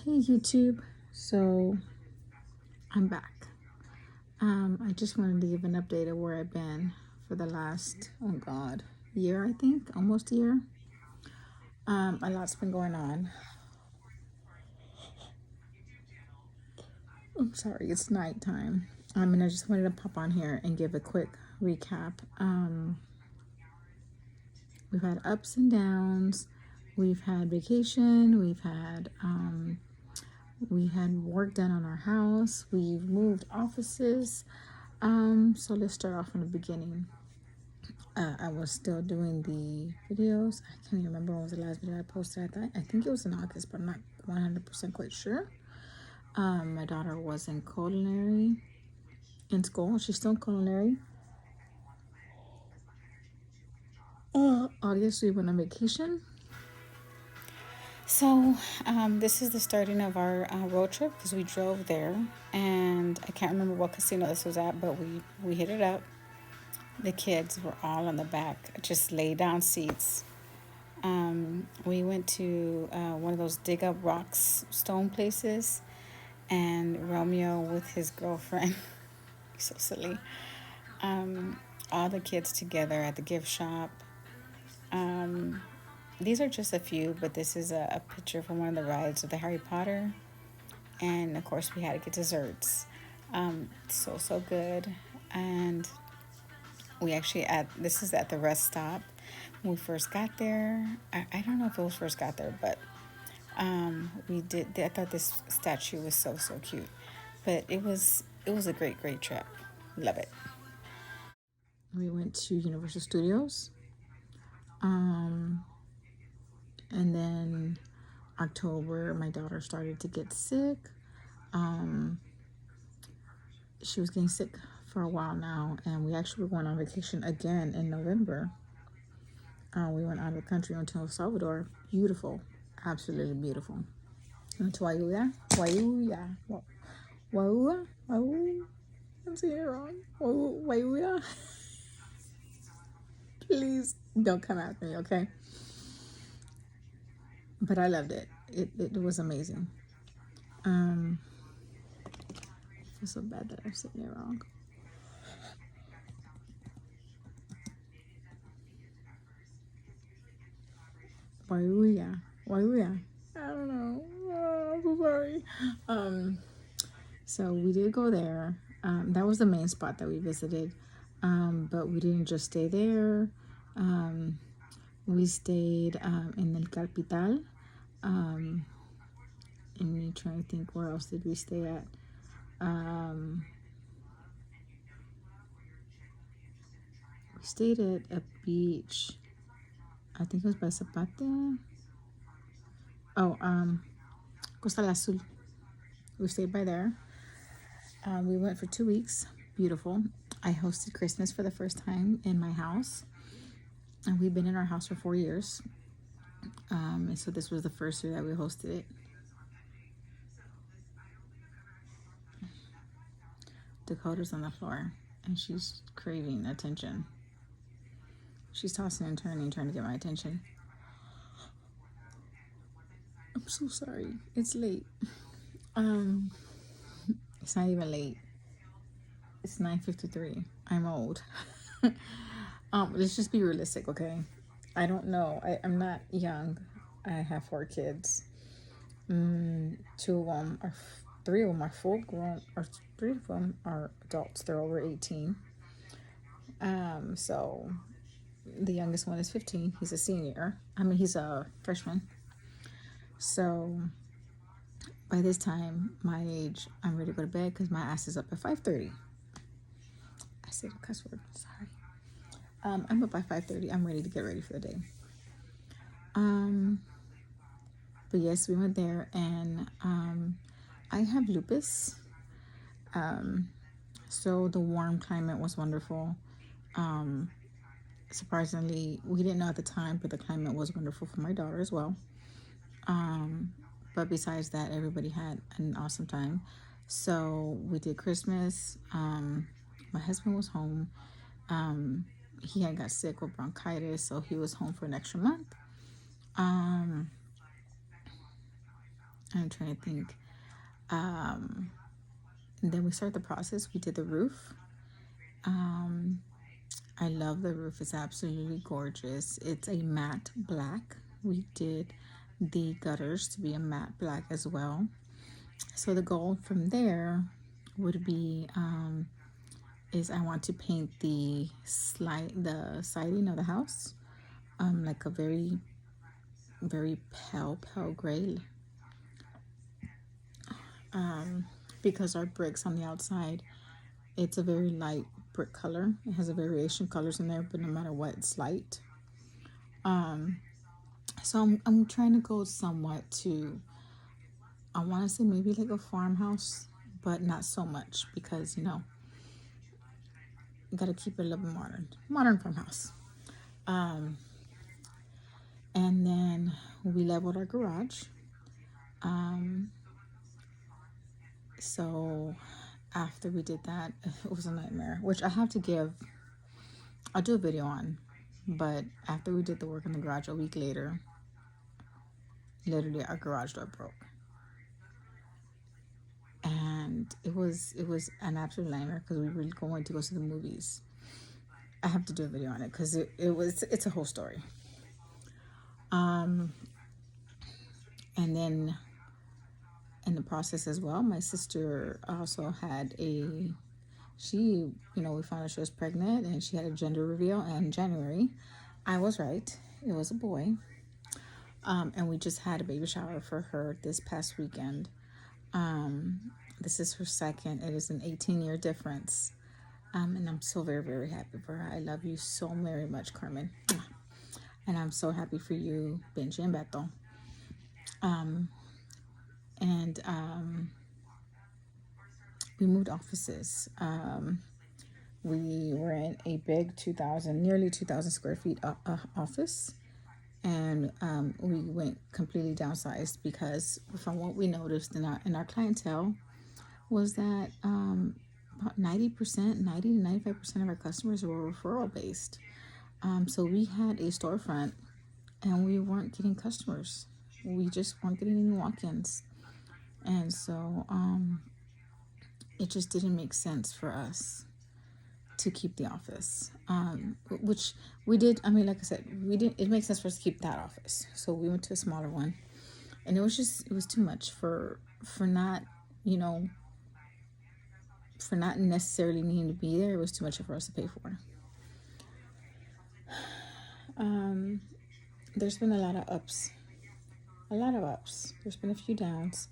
Hey YouTube, so I'm back. I just wanted to give an update of where I've been for the last, oh God, year, I think, almost a year. A lot's been going on. I'm sorry, it's nighttime. And I just wanted to pop on here and give a quick recap. We've had ups and downs. We've had vacation. We had work done on our house. We've moved offices. So let's start off from the beginning. I was still doing the videos. I can't even remember when was the last video I posted. I think it was in August, but I'm not 100% quite sure. My daughter was in culinary in school. She's still in culinary. August, we went on vacation. So this is the starting of our road trip because we drove there, and I can't remember what casino this was at, but we hit it up. The kids were all on the back, just lay down seats. We went to one of those dig up rocks stone places, and Romeo with his girlfriend, so silly. All the kids together at the gift shop. These are just a few, but this is a picture from one of the rides of the Harry Potter, and of course we had to get desserts. So good, and we actually this is at the rest stop. When we first got there, I don't know if it was first got there, but we did. I thought this statue was so cute, but it was a great trip. Love it. We went to Universal Studios, and then October my daughter started to get sick. She was getting sick for a while now, and we actually were going on vacation again in November. We went out of the country until Salvador. Beautiful, absolutely beautiful. Went to Waiuya. I'm saying it wrong. Waiuya. Please don't come at me, okay? But I loved it. It was amazing. I feel so bad that I'm saying it wrong. Waiuya. I don't know. Oh, I'm so sorry. So we did go there. That was the main spot that we visited. But we didn't just stay there. We stayed in El Capital. And me trying to think, where else did we stay at? We stayed at a beach. I think it was by Zapata. Oh, Costa Azul. We stayed by there. We went for 2 weeks. Beautiful. I hosted Christmas for the first time in my house. And we've been in our house for 4 years. And so this was the first year that we hosted it. Dakota's on the floor, and she's craving attention. She's tossing and turning, trying to get my attention. I'm so sorry. It's late. It's not even late. It's 9:53. I'm old. Let's just be realistic, okay? I don't know. I'm not young. I have 4 kids. 3 of them are full grown, or 3 of them are adults. They're over 18. So the youngest one is 15. He's a senior. He's a freshman. So by this time, my age, I'm ready to go to bed because my ass is up at 5:30. I said a cuss word. Sorry. I'm up by 5:30. I'm ready to get ready for the day. But yes, we went there, and I have lupus. So the warm climate was wonderful. Surprisingly, we didn't know at the time, but the climate was wonderful for my daughter as well. But besides that, everybody had an awesome time. So we did Christmas. My husband was home. He had got sick with bronchitis, so he was home for an extra month. I'm trying to think. And then we start the process. We did the roof. Um, I love the roof. It's absolutely gorgeous. It's a matte black. We did the gutters to be a matte black as well. So the goal from there would be is I want to paint the siding of the house like a very pale gray, because our bricks on the outside, it's a very light brick color. It has a variation of colors in there, but no matter what, it's light. So I'm trying to go somewhat to, I want to say maybe like a farmhouse, but not so much because, you got to keep it a little bit modern farmhouse. And then we leveled our garage. So after we did that, it was a nightmare, which I'll do a video on. But after we did the work in the garage a week later, literally our garage door broke. And it was an absolute nightmare because we were going to go to the movies. I have to do a video on it because it's a whole story. And then in the process as well, my sister also had we found out she was pregnant and she had a gender reveal in January. I was right. It was a boy. And we just had a baby shower for her this past weekend. This is her second. It is an 18-year difference. And I'm so very, very happy for her. I love you so very much, Carmen. And I'm so happy for you, Benji and Beto. And we moved offices. We were in a big nearly 2,000 square feet office. And we went completely downsized because from what we noticed in our clientele was that about 90%, 90 to 95% of our customers were referral based. So we had a storefront and we weren't getting customers. We just weren't getting any walk-ins. And so it just didn't make sense for us to keep the office, which we did. I mean, like I said, we did. It makes sense for us to keep that office. So we went to a smaller one, and it was too much for not, for not necessarily needing to be there. It was too much for us to pay for. There's been a lot of ups. There's been a few downs,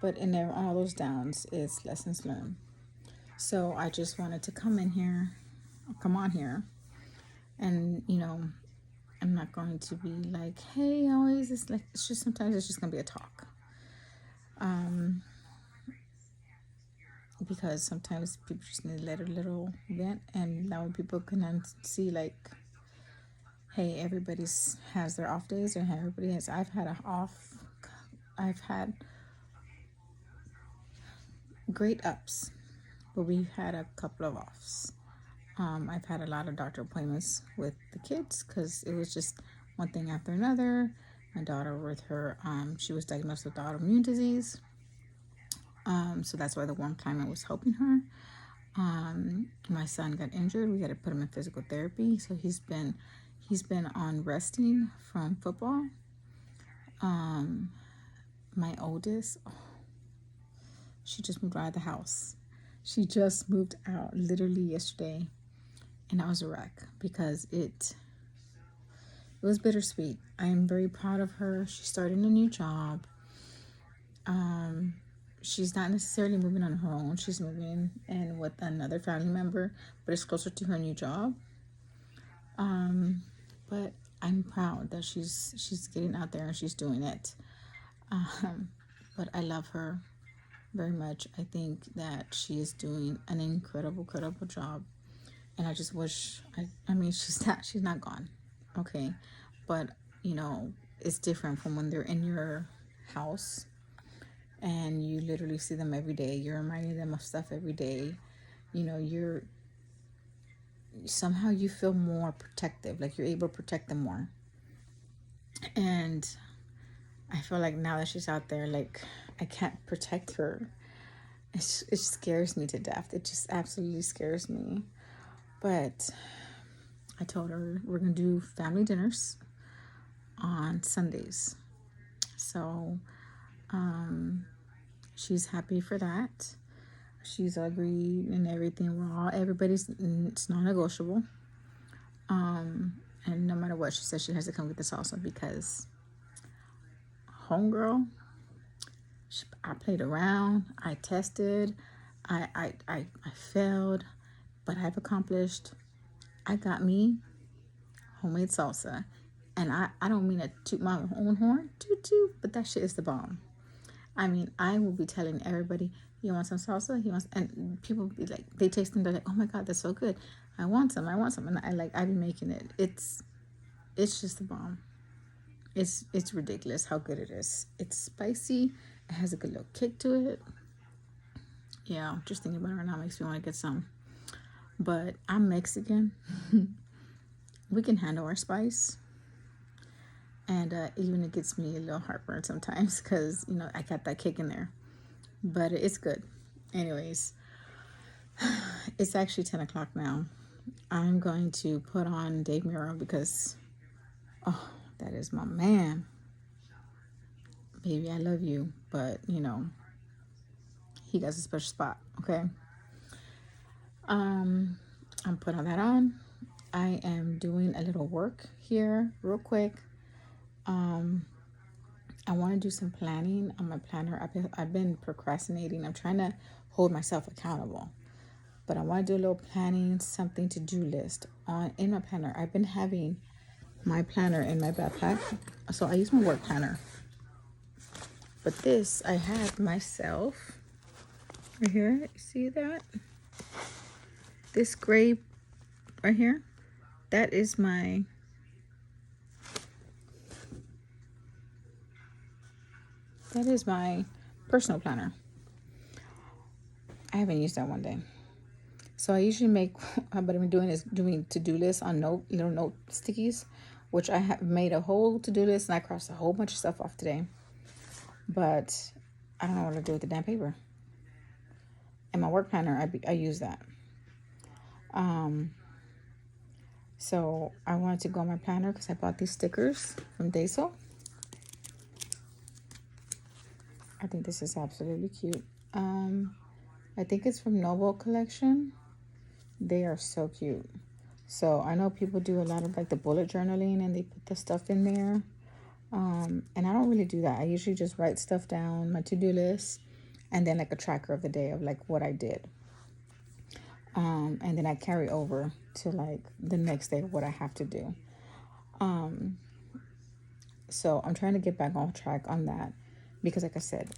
but in there, all those downs is lessons learned. So I just wanted to come on here, and I'm not going to be like, hey, always it's like, it's just sometimes it's just gonna be a talk. Because sometimes people just need to let a little vent, and that way people can see like, hey, everybody's has their off days, or everybody has. I've had great ups, but we've had a couple of offs. I've had a lot of doctor appointments with the kids because it was just one thing after another. My daughter with her, she was diagnosed with autoimmune disease. So that's why the warm climate was helping her. My son got injured. We had to put him in physical therapy. So he's been on resting from football. My oldest, she just moved out of the house. She just moved out literally yesterday. And I was a wreck because it was bittersweet. I am very proud of her. She started a new job. She's not necessarily moving on her own. She's moving in with another family member, but it's closer to her new job. But I'm proud that she's getting out there and she's doing it. But I love her very much. I think that she is doing an incredible job. And I just wish, I mean, she's not gone. Okay. But, it's different from when they're in your house and you literally see them every day. You're reminding them of stuff every day. Somehow you feel more protective, like you're able to protect them more. And I feel like now that she's out there, like I can't protect her. It scares me to death. It just absolutely scares me. But I told her we're gonna do family dinners on Sundays. So she's happy for that. She's agreed and everything. It's non-negotiable. And no matter what, she says she has to come get the salsa because homegirl, I played around, I tested, I failed, but I've accomplished. I got me homemade salsa. And I don't mean to toot my own horn, toot toot, but that shit is the bomb. I mean, I will be telling everybody, you want some salsa? And people be like, they taste them, they're like, oh my God, that's so good. I want some. And I be making it. It's just the bomb. It's ridiculous how good it is. It's spicy. It has a good little kick to it. Yeah, just thinking about it right now makes me want to get some. But I'm Mexican. We can handle our spice. And even it gets me a little heartburn sometimes because, I got that kick in there. But it's good. Anyways, it's actually 10 o'clock now. I'm going to put on Dave Miro because, oh, that is my man. Baby, I love you. But, he got a special spot, okay? I'm putting that on. I am doing a little work here real quick. I want to do some planning on my planner. I've been procrastinating. I'm trying to hold myself accountable. But I want to do a little planning, something to-do list in my planner. I've been having my planner in my backpack. So I use my work planner. But this I have myself right here. You see that? This gray right here, that is my personal planner. I haven't used that one day. So I usually make, what I've been doing is doing to-do lists on little note stickies, which I have made a whole to-do list and I crossed a whole bunch of stuff off today. But I don't know what to do with the damn paper. In my work planner, I use that. So I wanted to go on my planner because I bought these stickers from Daiso. I think this is absolutely cute. I think it's from Noble Collection. They are so cute. So I know people do a lot of like the bullet journaling and they put the stuff in there. And I don't really do that. I usually just write stuff down, my to-do list, and then like a tracker of the day of like what I did. And then I carry over to like the next day what I have to do. So I'm trying to get back on track on that because like I said,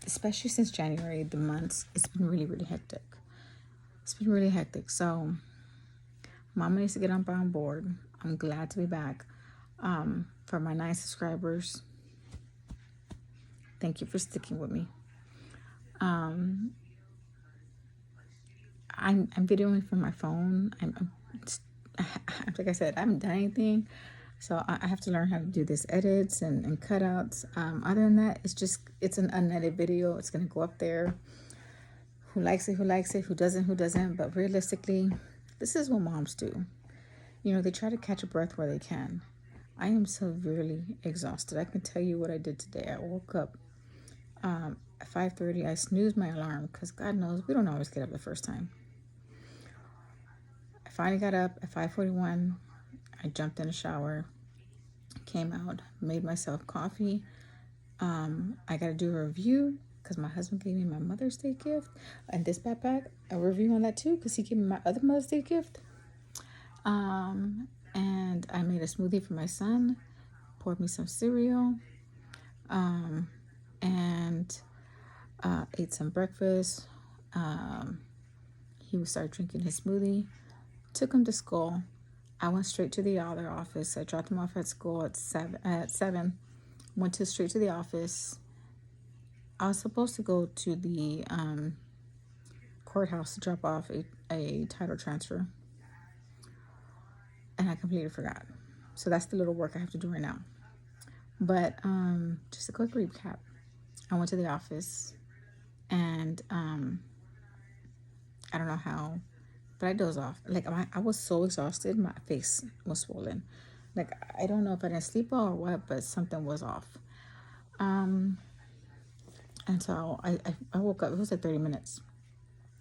especially since January, the months, it's been really, really hectic. So Mama needs to get on board. I'm glad to be back. For my 9 subscribers, thank you for sticking with me. I'm videoing from my phone. Like I said, I haven't done anything, so I have to learn how to do this edits and cutouts. Other than that, it's an unedited video. It's gonna go up there. Who likes it? Who doesn't? But realistically, this is what moms do. They try to catch a breath where they can. I am severely exhausted. I can tell you what I did today. I woke up at 5:30. I snoozed my alarm because God knows we don't always get up the first time. I finally got up at 5:41. I jumped in a shower, came out, made myself coffee. I got to do a review because my husband gave me my Mother's Day gift. And this backpack, a review on that too because he gave me my other Mother's Day gift. And I made a smoothie for my son, poured me some cereal, and ate some breakfast. He would start drinking his smoothie. Took him to school. I went straight to the other office. I dropped him off at school at 7. Went straight to the office. I was supposed to go to the courthouse to drop off a title transfer. And I completely forgot. So that's the little work I have to do right now. But just a quick recap. I went to the office and I don't know how, but I dozed off. Like I was so exhausted, my face was swollen. Like I don't know if I didn't sleep well or what, but something was off. Um, and so I woke up. It was like 30 minutes.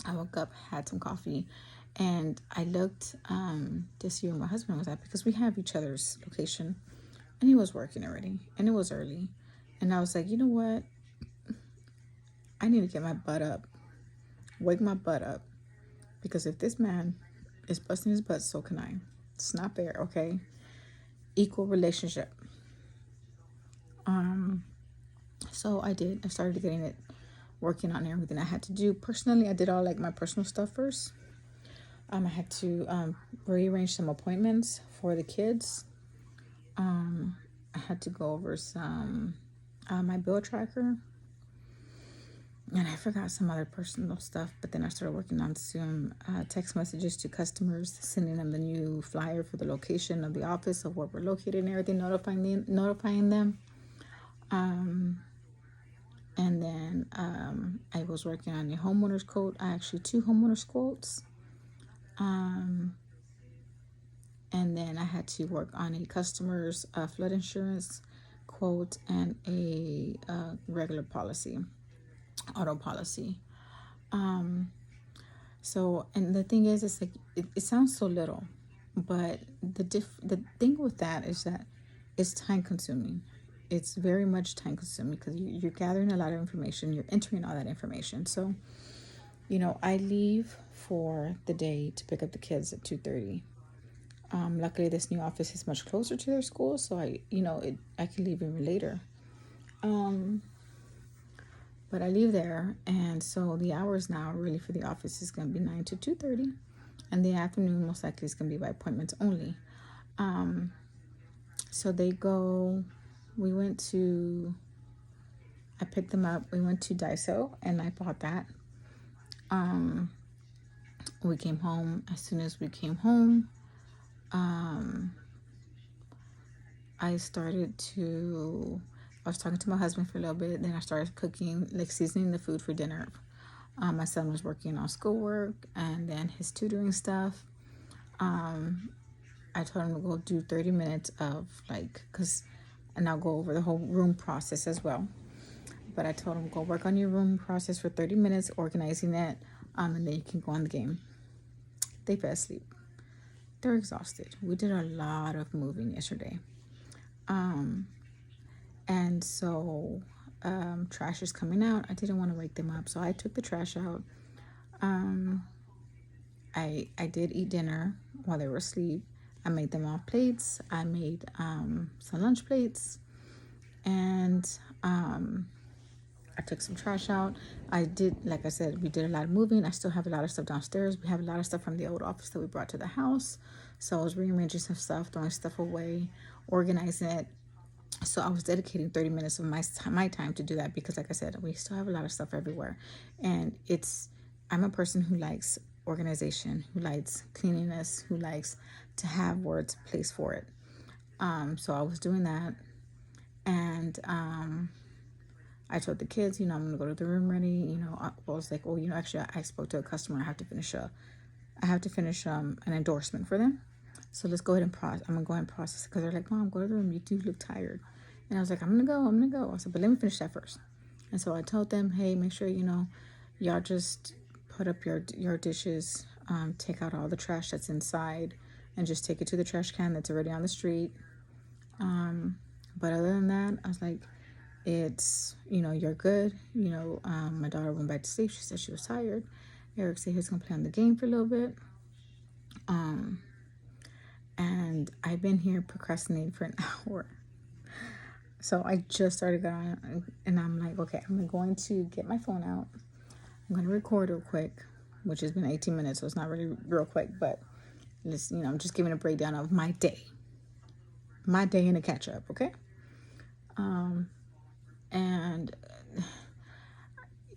I woke up, had some coffee, and I looked to see where my husband was at because we have each other's location, and he was working already, and it was early, and I was like, you know what? I need to get my butt up, wake my butt up, because if this man is busting his butt, so can I. It's not fair, okay? Equal relationship. So I did. I started getting it, working on everything I had to do. Personally, I did all like my personal stuff first. I had to rearrange some appointments for the kids. I had to go over some my bill tracker, and I forgot some other personal stuff. But then I started working on some text messages to customers, sending them the new flyer for the location of the office of where we're located and everything, notifying them. And then I was working on a homeowner's quote. Actually, two homeowners quotes. And then I had to work on a customer's flood insurance quote and a regular policy, auto policy. So, and the thing is, it's like it sounds so little, but the thing with that is that it's time consuming. It's very much time consuming because you're gathering a lot of information, you're entering all that information. So, I leave for the day to pick up the kids at 2:30. Luckily, this new office is much closer to their school, so I can leave even later. But I leave there, and so the hours now really for the office is going to be 9 to 2:30, and the afternoon most likely is going to be by appointments only. So they go. We went to. I picked them up. We went to Daiso, and I bought that. We came home. As soon as we came home, I started to. I was talking to my husband for a little bit. Then I started cooking, like seasoning the food for dinner. My son was working on schoolwork and then his tutoring stuff. I told him to go do 30 minutes of and I'll go over the whole room process as well. But I told him go work on your room process for 30 minutes, organizing it, and then you can go on the game. They fell asleep. They're exhausted. We did a lot of moving yesterday. And so trash is coming out. I didn't want to wake them up, so I took the trash out. I did eat dinner while they were asleep. I made them all plates. I made some lunch plates, and I took some trash out. I did, like I said, we did a lot of moving. I still have a lot of stuff downstairs. We have a lot of stuff from the old office that we brought to the house. So I was rearranging some stuff, throwing stuff away, organizing it. So I was dedicating 30 minutes of my time to do that because, like I said, we still have a lot of stuff everywhere. And I'm a person who likes organization, who likes cleanliness, who likes to have words placed for it. So I was doing that. And I told the kids, I'm going to go to the room ready. I was like, actually, I spoke to a customer. I have to finish an endorsement for them. So let's go ahead and process. I'm going to go ahead and process because they're like, Mom, go to the room. You do look tired. And I was like, I'm going to go. I said, but let me finish that first. And so I told them, hey, make sure, y'all just put up your dishes, take out all the trash that's inside and just take it to the trash can that's already on the street. But other than that, I was like, it's, you're good. My daughter went back to sleep. She said she was tired. Eric said he was going to play on the game for a little bit. And I've been here procrastinating for an hour. So I just started going, and I'm like, okay, I'm going to get my phone out. I'm going to record real quick, which has been 18 minutes, so it's not really real quick, but I'm just giving a breakdown of my day and a catch up, okay? And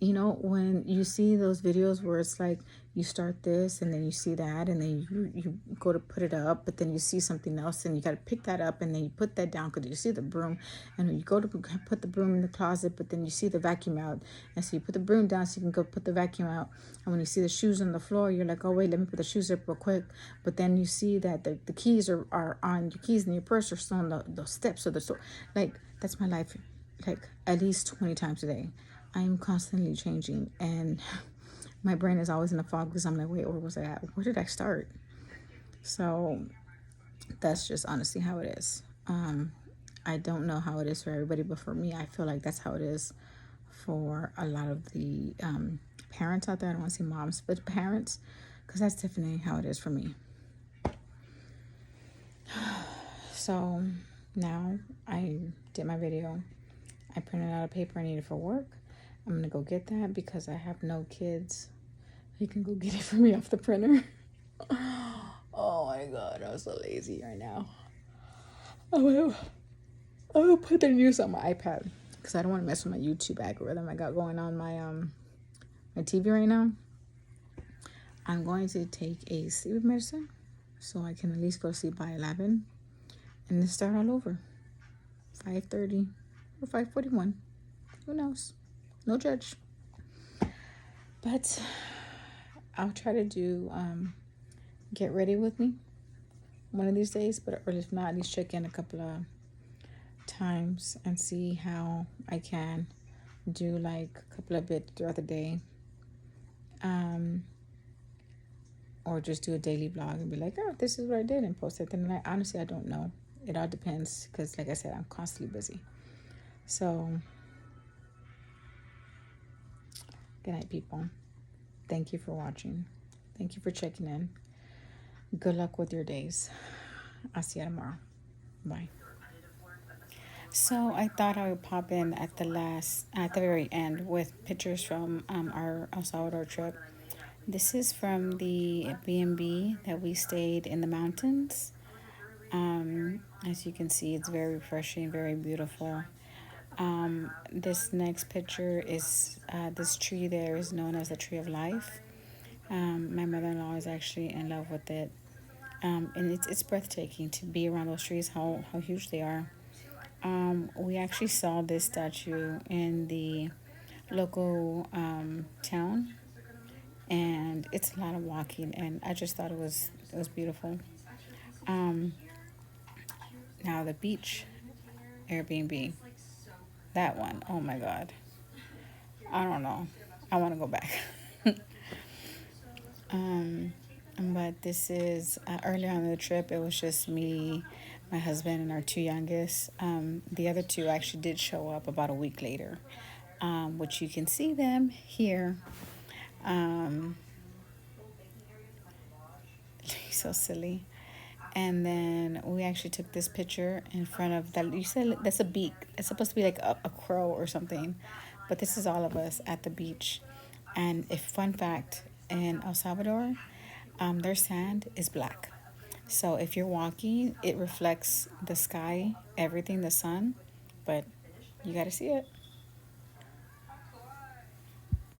you know, when you see those videos where it's like you start this and then you see that and then you go to put it up, but then you see something else and you got to pick that up and then you put that down because you see the broom, and when you go to put the broom in the closet, but then you see the vacuum out, and so you put the broom down so you can go put the vacuum out, and when you see the shoes on the floor, you're like, oh wait, let me put the shoes up real quick, but then you see that the keys are on your keys in your purse are still on the steps of the store. Like, that's my life, like at least 20 times a day. I am constantly changing, and my brain is always in a fog because I'm like, wait, where was I at? Where did I start? So that's just honestly how it is. I don't know how it is for everybody, but for me, I feel like that's how it is for a lot of the parents out there. I don't want to say moms, but parents, because that's definitely how it is for me. So now I did my video. I printed out a paper I needed for work. I'm going to go get that because I have no kids. You can go get it for me off the printer. Oh my God, I'm so lazy right now. I will put the news on my iPad because I don't want to mess with my YouTube algorithm I got going on my TV right now. I'm going to take a sleep medicine so I can at least go to sleep by 11 and then start all over. 5:30 or 5:41. Who knows? No judge. But I'll try to do get ready with me one of these days, but or if not, at least check in a couple of times and see how I can do like a couple of bits throughout the day, or just do a daily vlog and be like, oh, this is what I did, and post it. Then honestly, I don't know. It all depends because, like I said, I'm constantly busy. So good night, people. Thank you for watching. Thank you for checking in. Good luck with your days. I'll see you tomorrow. Bye. So I thought I would pop in at the very end with pictures from our El Salvador trip. This is from the B&B that we stayed in the mountains. As you can see, it's very refreshing, very beautiful. This next picture is this tree there is known as the tree of life. My mother-in-law is actually in love with it. And it's breathtaking to be around those trees, how huge they are. We actually saw this statue in the local town, and it's a lot of walking, and I just thought it was beautiful. Now the beach Airbnb, that one, oh my God, I don't know, I want to go back. But this is earlier on the trip. It was just me, my husband, and our two youngest. The other two actually did show up about a week later, which you can see them here. So silly. And then we actually took this picture in front of that. You said that's a beak. It's supposed to be like a crow or something, but this is all of us at the beach. And if fun fact, in El Salvador, their sand is black. So if you're walking, it reflects the sky, everything, the sun, but you got to see it.